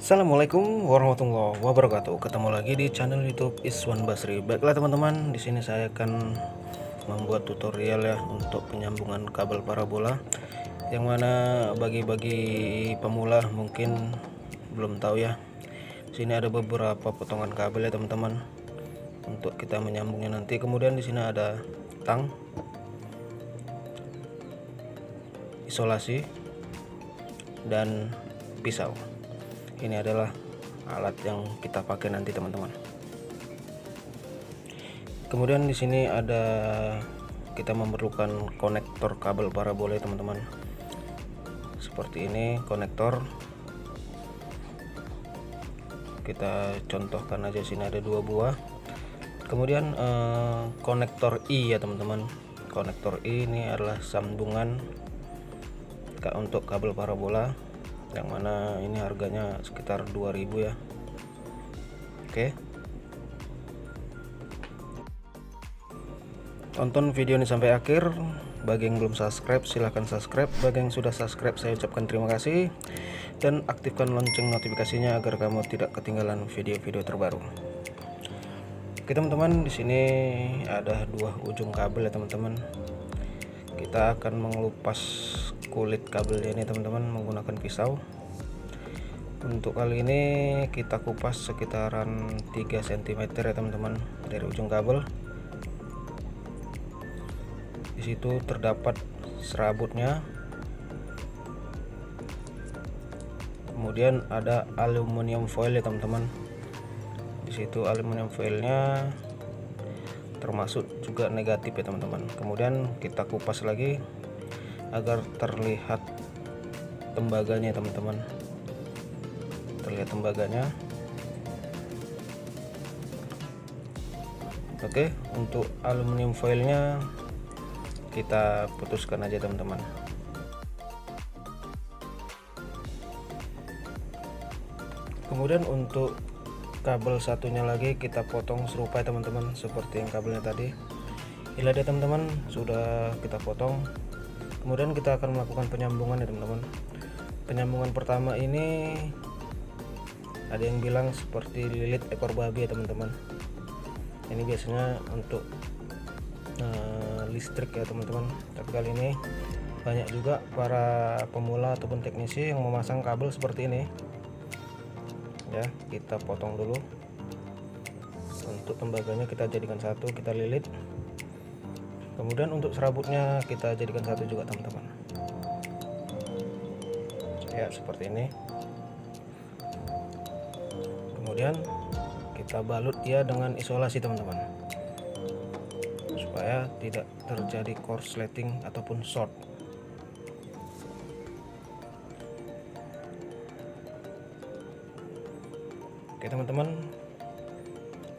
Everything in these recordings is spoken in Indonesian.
Assalamualaikum warahmatullahi wabarakatuh. Ketemu lagi di channel YouTube Iswan Basri. Baiklah teman-teman, di sini saya akan membuat tutorial ya untuk penyambungan kabel parabola. Yang mana bagi pemula mungkin belum tahu ya. Sini ada beberapa potongan kabel ya teman-teman. Untuk kita menyambungnya nanti. Kemudian di sini ada tang, isolasi, dan pisau. Ini adalah alat yang kita pakai nanti teman-teman. Kemudian di sini ada kita memerlukan konektor kabel parabola teman-teman. Seperti ini konektor. Kita contohkan aja, sini ada 2 buah. Kemudian konektor I ya teman-teman. Konektor I ini adalah sambungan untuk kabel parabola, yang mana ini harganya sekitar 2000 ya. Oke, tonton video ini sampai akhir. Bagi yang belum subscribe silahkan subscribe, bagi yang sudah subscribe saya ucapkan terima kasih, dan aktifkan lonceng notifikasinya agar kamu tidak ketinggalan video-video terbaru. Oke teman-teman, di sini ada 2 ujung kabel ya teman-teman. Kita akan mengelupas kulit kabelnya ini teman-teman menggunakan pisau. Untuk kali ini kita kupas sekitaran 3 cm ya teman-teman dari ujung kabel. Di situ terdapat serabutnya. Kemudian ada aluminium foil ya teman-teman. Di situ aluminium foilnya termasuk juga negatif ya teman-teman. Kemudian kita kupas lagi agar terlihat tembaganya teman-teman. Terlihat tembaganya. Oke, untuk aluminium foilnya kita putuskan aja teman-teman. Kemudian untuk kabel satunya lagi kita potong serupa teman-teman, seperti yang kabelnya tadi. Inilah dia teman-teman, sudah kita potong. Kemudian kita akan melakukan penyambungan ya teman-teman. Penyambungan pertama ini ada yang bilang seperti lilit ekor babi ya teman-teman. Ini biasanya untuk listrik ya teman-teman, tapi kali ini banyak juga para pemula ataupun teknisi yang memasang kabel seperti ini ya. Kita potong dulu. Untuk tembaganya kita jadikan satu, kita lilit. Kemudian untuk serabutnya kita jadikan satu juga teman-teman ya, seperti ini. Kemudian kita balut dia dengan isolasi teman-teman, supaya tidak terjadi korsleting ataupun short. Oke teman-teman,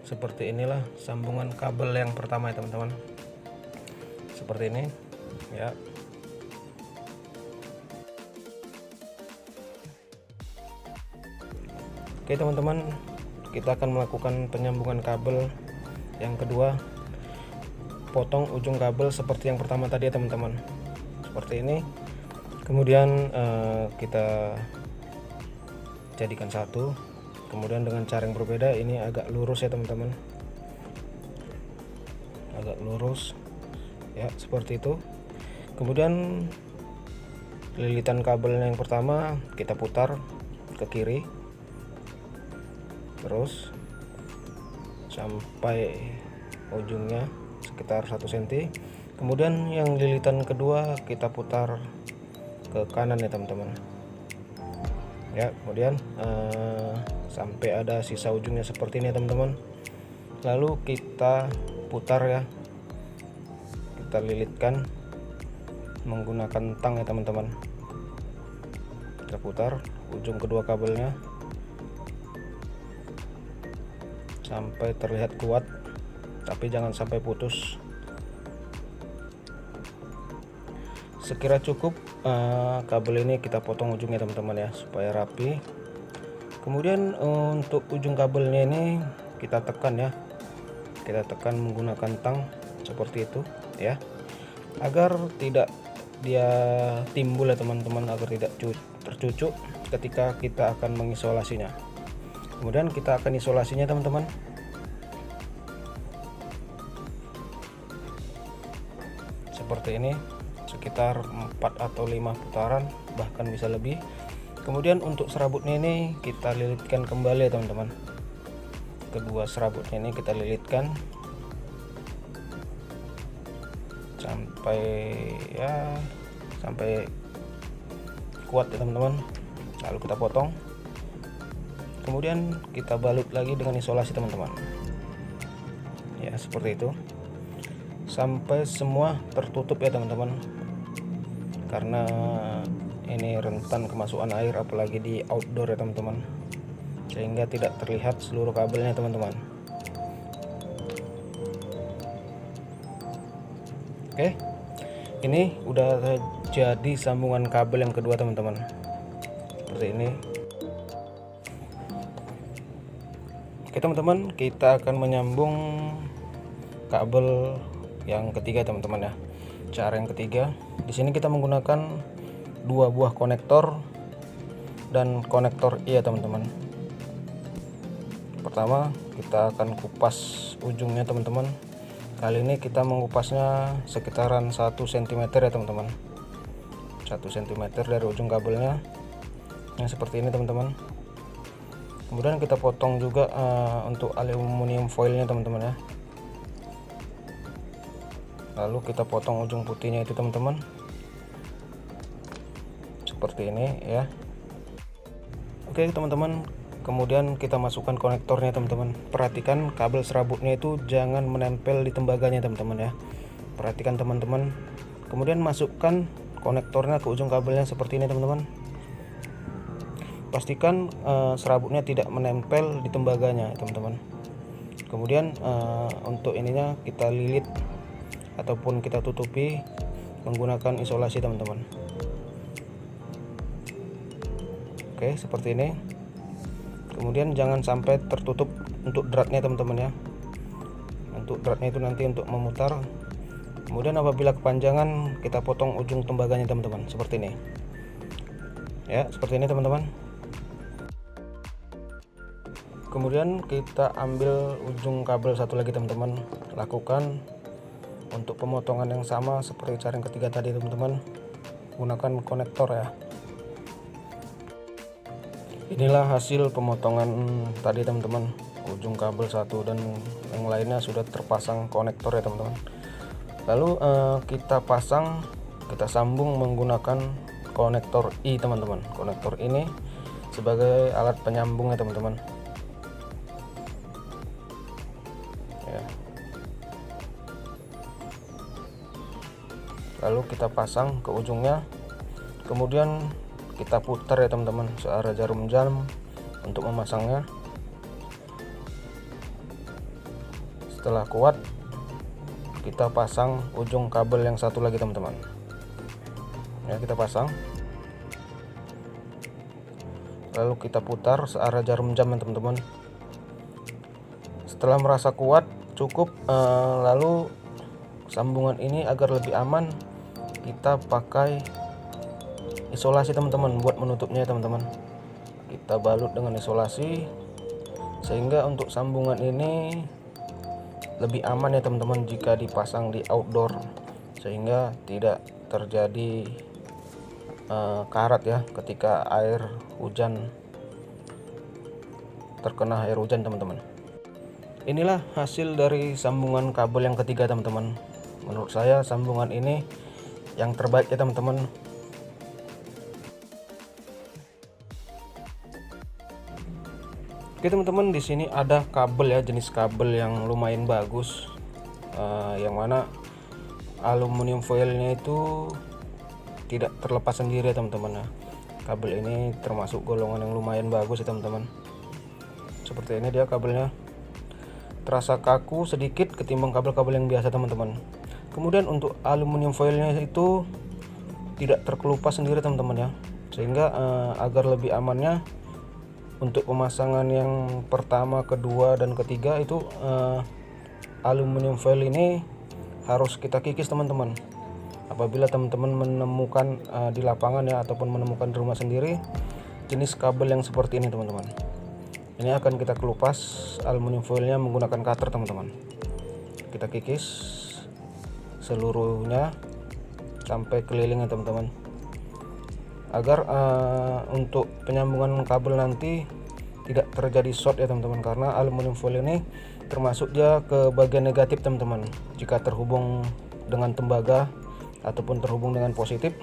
seperti inilah sambungan kabel yang pertama ya teman-teman. Seperti ini ya. Oke teman-teman, kita akan melakukan penyambungan kabel yang kedua. Potong ujung kabel seperti yang pertama tadi ya teman-teman, seperti ini. Kemudian kita jadikan satu. Kemudian dengan cara yang berbeda, ini agak lurus ya teman-teman, agak lurus ya, seperti itu. Kemudian lilitan kabelnya yang pertama kita putar ke kiri terus sampai ujungnya sekitar 1 cm. Kemudian yang lilitan kedua kita putar ke kanan ya teman-teman ya. Kemudian sampai ada sisa ujungnya seperti ini ya teman-teman. Lalu kita putar ya, kita lilitkan menggunakan tang ya teman-teman. Kita putar ujung kedua kabelnya sampai terlihat kuat, tapi jangan sampai putus. Sekira cukup kabel ini kita potong ujungnya teman-teman ya, supaya rapi. Kemudian untuk ujung kabelnya ini kita tekan ya, kita tekan menggunakan tang seperti itu ya, agar tidak dia timbul ya teman-teman, agar tidak tercucuk ketika kita akan mengisolasinya. Kemudian kita akan isolasinya teman-teman. Seperti ini, sekitar 4 atau 5 putaran, bahkan bisa lebih. Kemudian untuk serabutnya ini kita lilitkan kembali ya teman-teman. Kedua serabutnya ini kita lilitkan sampai kuat ya teman-teman. Lalu kita potong, kemudian kita balut lagi dengan isolasi teman-teman. Ya seperti itu, sampai semua tertutup ya teman-teman, karena ini rentan kemasukan air apalagi di outdoor ya teman-teman, sehingga tidak terlihat seluruh kabelnya teman-teman. Oke, ini udah jadi sambungan kabel yang kedua teman-teman, seperti ini. Oke teman-teman, kita akan menyambung kabel yang ketiga teman-teman ya. Cara yang ketiga, di sini kita menggunakan 2 buah konektor dan konektor I ya teman-teman. Pertama kita akan kupas ujungnya teman-teman. Kali ini kita mengupasnya sekitaran 1 cm ya teman-teman, 1 cm dari ujung kabelnya, yang seperti ini teman-teman. Kemudian kita potong juga untuk aluminium foilnya teman-teman ya. Lalu kita potong ujung putihnya itu teman-teman, seperti ini ya. Oke teman-teman, kemudian kita masukkan konektornya teman-teman. Perhatikan kabel serabutnya itu jangan menempel di tembaganya teman-teman ya. Perhatikan teman-teman. Kemudian masukkan konektornya ke ujung kabelnya seperti ini teman-teman. Pastikan serabutnya tidak menempel di tembaganya teman-teman. Kemudian untuk ininya kita lilit ataupun kita tutupi menggunakan isolasi teman-teman. Oke seperti ini. Kemudian jangan sampai tertutup untuk dratnya teman-teman ya. Untuk dratnya itu nanti untuk memutar. Kemudian apabila kepanjangan kita potong ujung tembaganya teman-teman, seperti ini ya, seperti ini teman-teman. Kemudian kita ambil ujung kabel satu lagi teman-teman. Lakukan untuk pemotongan yang sama seperti cara yang ketiga tadi teman-teman, gunakan konektor ya. Inilah hasil pemotongan tadi teman-teman, ujung kabel satu dan yang lainnya sudah terpasang konektor ya teman-teman. Lalu kita sambung menggunakan konektor I teman-teman. Konektor ini sebagai alat penyambung ya teman-teman ya. Lalu kita pasang ke ujungnya, kemudian kita putar ya teman-teman searah jarum jam untuk memasangnya. Setelah kuat, kita pasang ujung kabel yang satu lagi teman-teman ya, kita pasang. Lalu kita putar searah jarum jam ya teman-teman. Setelah merasa kuat cukup, lalu sambungan ini agar lebih aman kita pakai isolasi teman-teman buat menutupnya teman-teman. Kita balut dengan isolasi sehingga untuk sambungan ini lebih aman ya teman-teman jika dipasang di outdoor, sehingga tidak terjadi karat ya ketika air hujan, terkena air hujan teman-teman. Inilah hasil dari sambungan kabel yang ketiga teman-teman. Menurut saya sambungan ini yang terbaik ya teman-teman. Oke teman-teman, di sini ada kabel ya, jenis kabel yang lumayan bagus, yang mana aluminium foilnya itu tidak terlepas sendiri ya teman-teman. Kabel ini termasuk golongan yang lumayan bagus ya teman-teman. Seperti ini dia kabelnya, terasa kaku sedikit ketimbang kabel-kabel yang biasa teman-teman. Kemudian untuk aluminium foilnya itu tidak terkelupas sendiri teman-teman ya, sehingga agar lebih amannya untuk pemasangan yang pertama, kedua, dan ketiga itu aluminium foil ini harus kita kikis teman-teman. Apabila teman-teman menemukan di lapangan ya, ataupun menemukan di rumah sendiri, jenis kabel yang seperti ini teman-teman. Ini akan kita kelupas aluminium foilnya menggunakan cutter teman-teman. Kita kikis seluruhnya sampai kelilingnya teman-teman, agar untuk penyambungan kabel nanti tidak terjadi short ya teman-teman, karena aluminium foil ini termasuk dia ke bagian negatif teman-teman. Jika terhubung dengan tembaga ataupun terhubung dengan positif,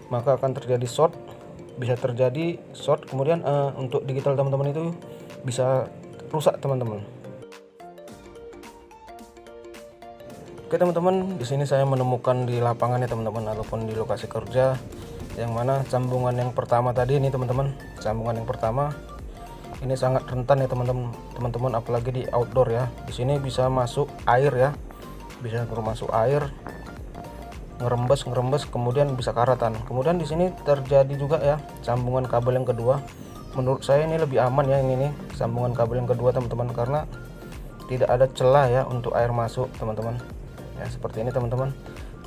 maka akan terjadi short, bisa terjadi short, kemudian untuk digital teman-teman itu bisa rusak teman-teman. Oke teman-teman, di sini saya menemukan di lapangan ya teman-teman, ataupun di lokasi kerja, yang mana sambungan yang pertama tadi ini teman-teman, sambungan yang pertama ini sangat rentan ya teman-teman, apalagi di outdoor ya. Di sini bisa masuk air ya, bisa masuk air, ngerembes, kemudian bisa karatan. Kemudian di sini terjadi juga ya sambungan kabel yang kedua. Menurut saya ini lebih aman ya, ini nih sambungan kabel yang kedua teman-teman, karena tidak ada celah ya untuk air masuk teman-teman. Ya seperti ini teman-teman,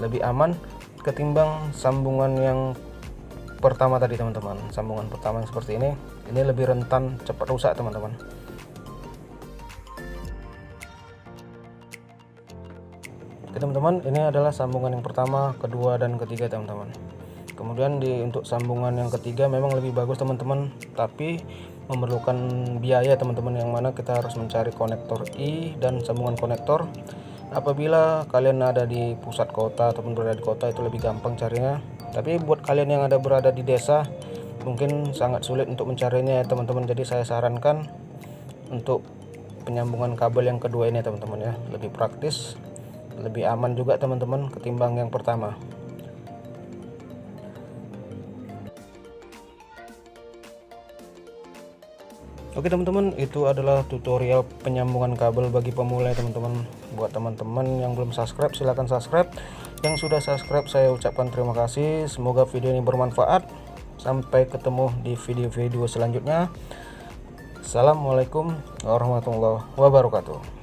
lebih aman ketimbang sambungan yang pertama tadi teman-teman. Sambungan pertama yang seperti ini lebih rentan cepat rusak teman-teman. Oke teman-teman, ini adalah sambungan yang pertama, kedua, dan ketiga teman-teman. Kemudian untuk sambungan yang ketiga memang lebih bagus teman-teman, tapi memerlukan biaya teman-teman, yang mana kita harus mencari konektor I dan sambungan konektor. Apabila kalian ada di pusat kota ataupun berada di kota, itu lebih gampang carinya. Tapi buat kalian yang berada di desa, mungkin sangat sulit untuk mencarinya ya teman-teman. Jadi saya sarankan untuk penyambungan kabel yang kedua ini teman-teman ya, lebih praktis, lebih aman juga teman-teman ketimbang yang pertama. Oke teman-teman, itu adalah tutorial penyambungan kabel bagi pemula teman-teman. Buat teman-teman yang belum subscribe, silahkan subscribe. Yang sudah subscribe, saya ucapkan terima kasih. Semoga video ini bermanfaat. Sampai ketemu di video-video selanjutnya. Assalamualaikum warahmatullahi wabarakatuh.